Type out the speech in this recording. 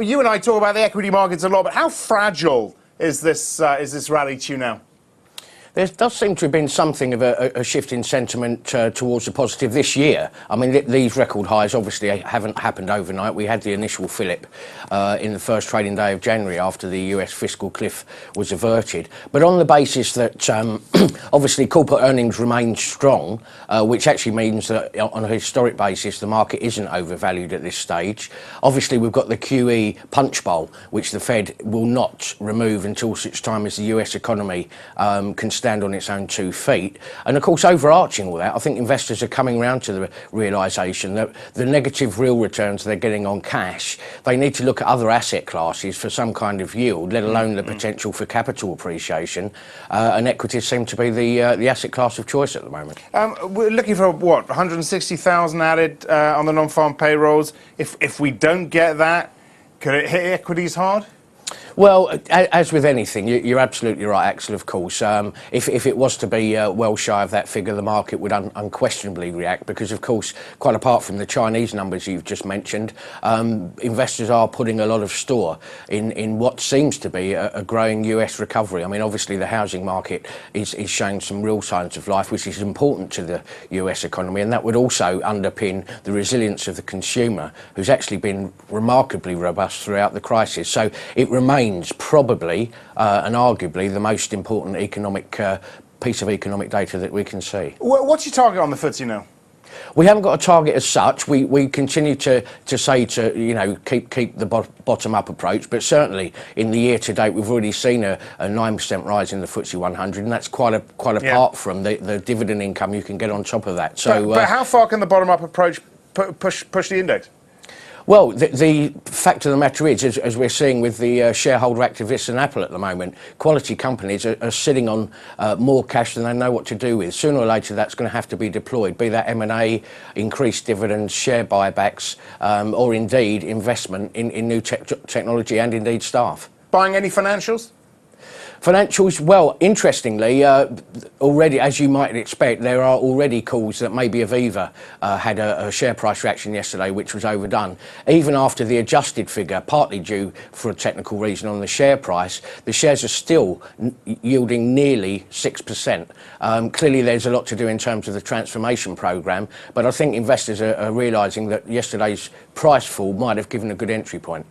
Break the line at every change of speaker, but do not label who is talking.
You and I talk about the equity markets a lot, but how fragile is this rally to you now?
There does seem to have been something of a shift in sentiment towards the positive this year. I mean, these record highs obviously haven't happened overnight. We had the initial fillip in the first trading day of January after the US fiscal cliff was averted. But on the basis that obviously corporate earnings remain strong, which actually means that on a historic basis the market isn't overvalued at this stage. Obviously we've got the QE punch bowl, which the Fed will not remove until such time as the US economy can stand on its own 2 feet. And of course, overarching all that, I think investors are coming round to the realisation that the negative real returns they're getting on cash, they need to look at other asset classes for some kind of yield, let alone the potential for capital appreciation. And equities seem to be the asset class of choice at the moment.
We're looking for, what, 160,000 added on the non-farm payrolls. If we don't get that, could it hit equities hard?
Well, as with anything, you're absolutely right, Axel, of course. If it was to be well shy of that figure, the market would unquestionably react because, of course, quite apart from the Chinese numbers you've just mentioned, investors are putting a lot of store in what seems to be a growing US recovery. I mean, obviously, the housing market is showing some real signs of life, which is important to the US economy, and that would also underpin the resilience of the consumer, who's actually been remarkably robust throughout the crisis. So it remains probably and arguably the most important economic piece of economic data that we can see.
What's your target on the FTSE now?
We haven't got a target as such. We continue to say to keep the bottom up approach, but certainly in the year to date we've already seen a 9% rise in the FTSE 100, and that's quite apart from the dividend income you can get on top of that. So,
but how far can the bottom up approach push the index?
Well, the fact of the matter is, as we're seeing with the shareholder activists in Apple at the moment, quality companies are sitting on more cash than they know what to do with. Sooner or later, that's going to have to be deployed, be that M&A, increased dividends, share buybacks, or indeed investment in new technology and indeed staff.
Buying any financials?
Financials, well, interestingly, already, as you might expect, there are already calls that maybe Aviva had a share price reaction yesterday which was overdone. Even after the adjusted figure, partly due for a technical reason on the share price, the shares are still yielding nearly 6%. Clearly, there's a lot to do in terms of the transformation programme, but I think investors are realising that yesterday's price fall might have given a good entry point.